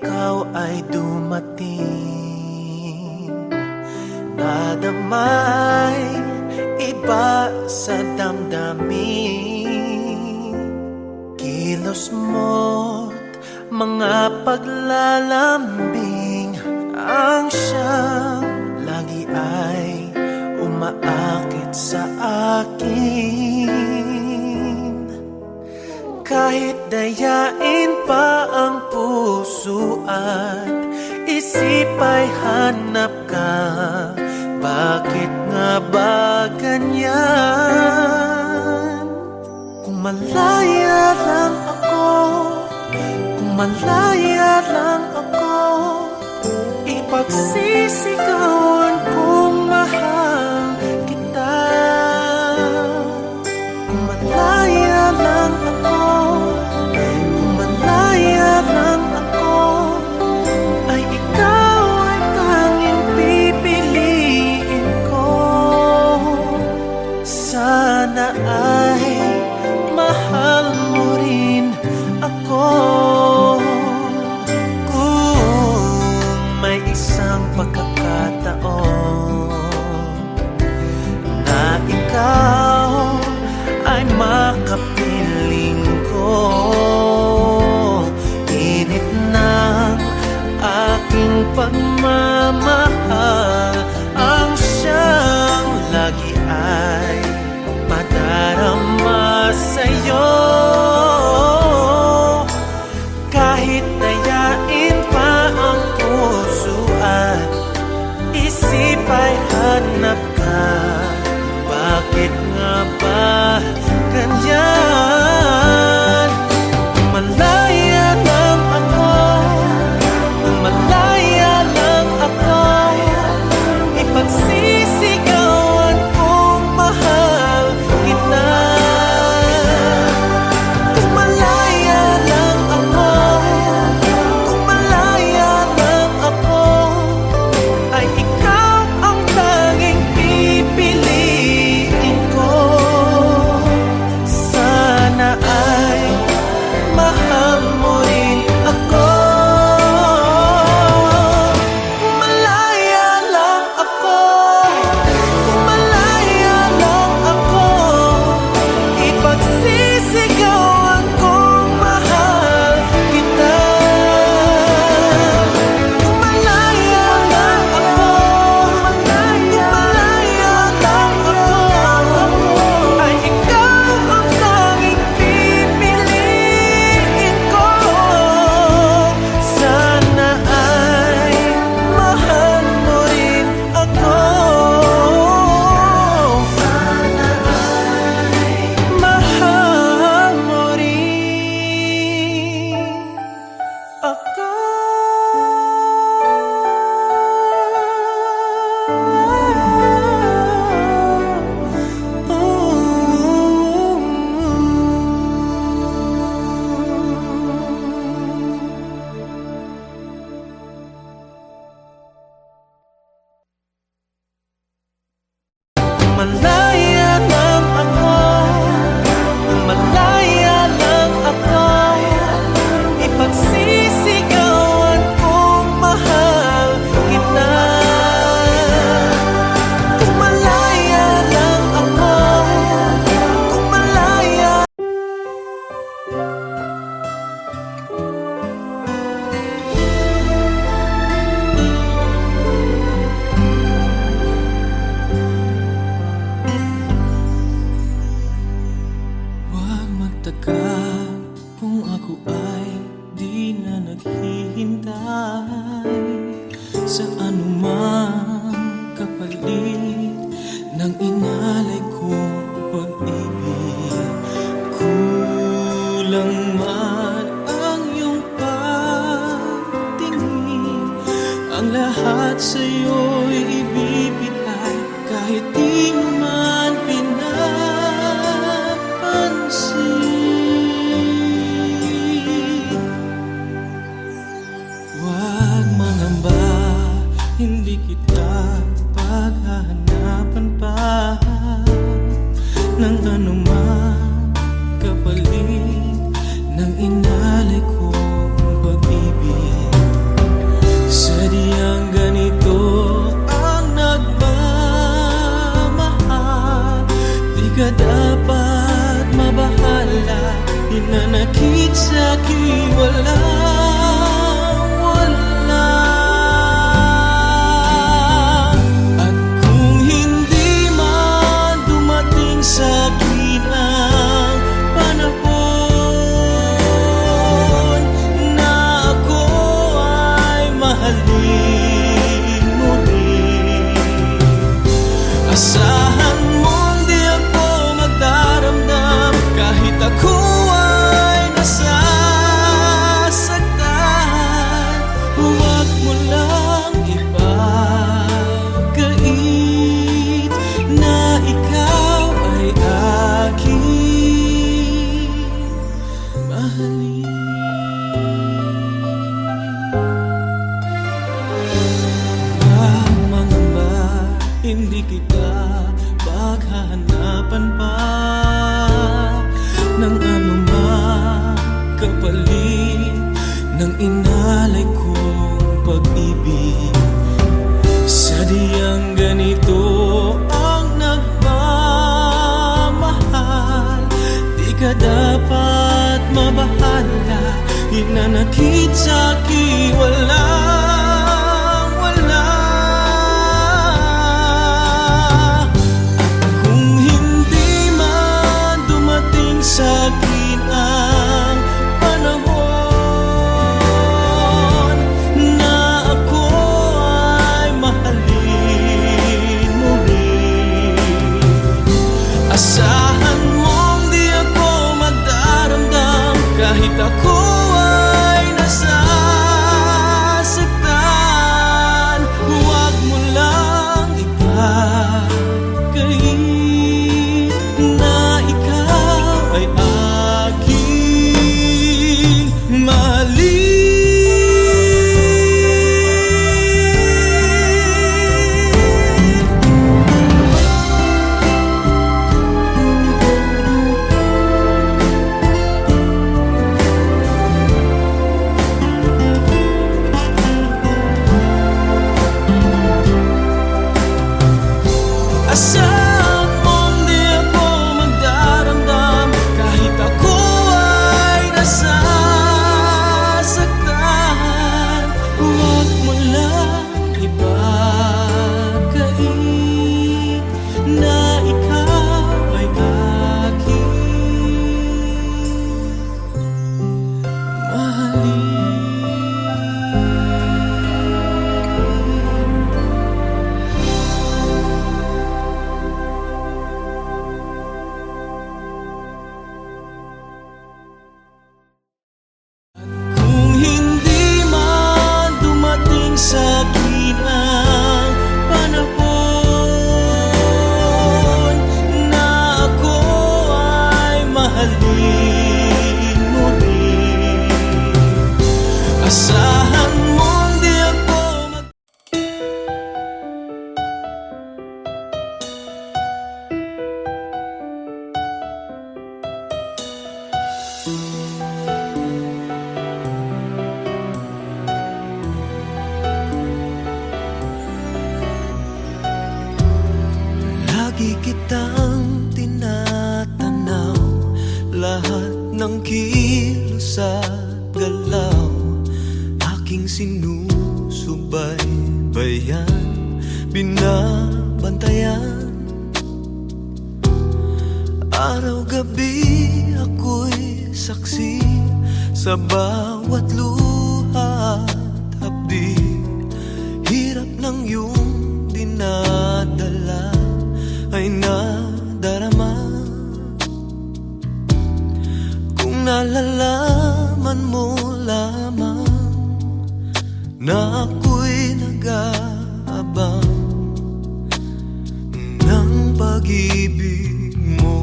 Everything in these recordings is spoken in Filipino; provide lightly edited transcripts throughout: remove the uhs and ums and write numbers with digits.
ikaw ay dumating, nadamay iba sa damdamin. Kilos mo't mga paglalambing ang siyang lagi ay umaakit sa akin. Kahit dayain pa ang puso at isip ay hanap ka, bakit nga ba ganyan? Kung malaya lang ako, kung malaya lang ako, ipagsisigawan kong mahal kita. Kung malaya lang ako, kung malaya lang ako, ay ikaw ay tanging pipiliin ko. Sana ay mahal mo rin ako. Isang pagkakataon na ikaw ay makapiling ko, init ng aking pagmamahal ang siyang lagi ay madarama sa'yo. Kahit dayain pa ang puso at isip ay hanap ka, bakit nga ba ganyan? Kung malaya lang ako, kung malaya lang ako, ipagsisigawan kong mahal kita. Kung malaya lang ako, kung malaya lang ako, ay ikaw ang tanging pipiliin ko. Sana ay mahal mo rin ako. Kung malaya lang ako, kung malaya lang ako, ipagsisigawan kong mahal kita. Kung malaya lang ako, kung malaya lang ako, ay ikaw ang tanging pipiliin ko. Sana ay mahal mo rin ako. Sana ay mahal mo rin ako. Kung malaya lang ako, kung malaya lang ako, ipagsisigawan kong mahal kita. Kung malaya lang ako, kung malaya. Huwag magtaka kung ako ay di na naghihintay sa anumang kapalit ng inalay kong pag-ibig. Kulang man ang iyong pagtingin, ang lahat sa'yo'y ibibigay kahit di mo man pinapansin. Huwag mangamba, hindi kita paghahanapan pa ng anumang kapalit ng inalay kong pag-ibig. sandali ng inalay kong pag-ibig. Sadyang ganito ang nagmamahal, di ka dapat mabahala. Hinanakit sa'kin walang wala. Kung hindi man dumating sa'kin ang panahon na ako ay mahalin muli, asahan mong di ako magdaramdam kahit ako ay nasasaktan. Huwag mo lang ipagkain na ikaw ay aking mahalin. Asahan mong di ako magdaramdam kahit ako ay nasasaktan. Huwag mo lang ipagkain na ikaw ay aking mahalin. Kung hindi man dumating sa'kin ang panahon na ako ay mahalin muli, asahan mong di ako lagi kitang tinatanaw, lahat ng kilos at galaw aking sinusubaybayan, binabantayan. Araw-gabi ako'y saksi sa bawat luha at hapdi. Hirap ng iyong dinadala ay nadarama. Kung nalalaman mo lamang na ako'y nag-aabang ng pag-ibig mo,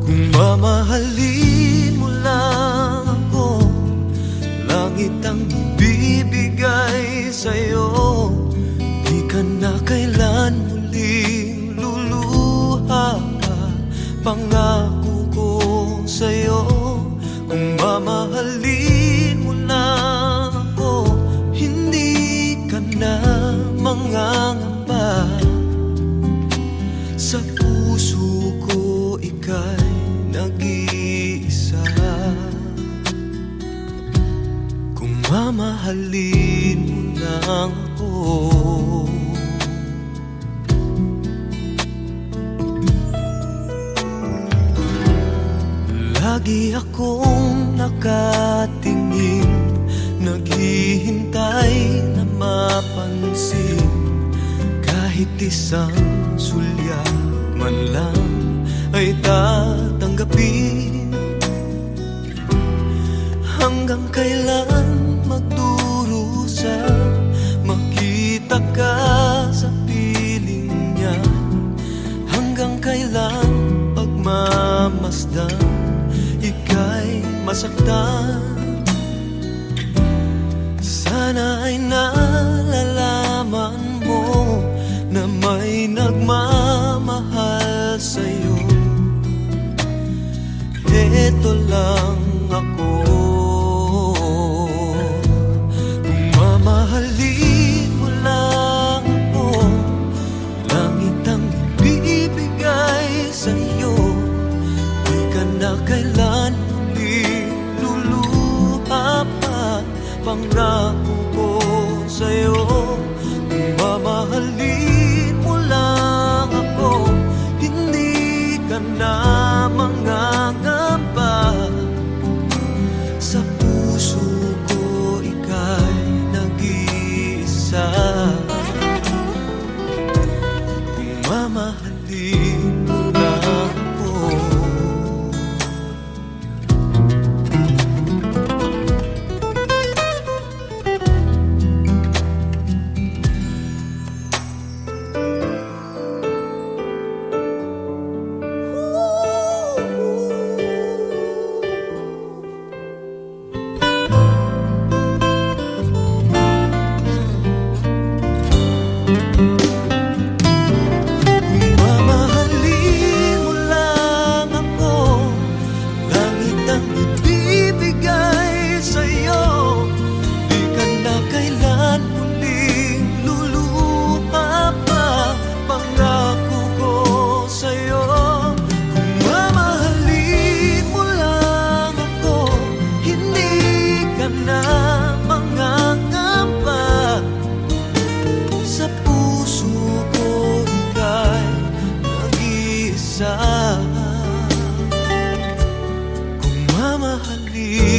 kung mamahalin mo lang ako, langit ang ibibigay sa'yo. Di ka na kailan muling luluha pa, pangako ko sa'yo. Kung mamahalin mo lang ako, hindi ka na mangangamba. Sa puso ko ika'y nag-iisa. Kung mamahalin mo lang ako, lagi akong nakatingin, naghihintay na mapansin. Kahit isang sulya man lang ay tatanggapin. Hanggang kailan magdurusa, makita ka sa piling niya? Hanggang kailan pagmamasdan, ika'y masaktan? Sana ay nalalaman mo na may nagmamahal sa'yo. Ito lang pangako ko sa'yo. Kung mamahalin mo lang ako, hindi ka na mangangamba. Sa puso ko ika'y nag-iisa. Kung mamahalin mo lang ako. Kung mamahalin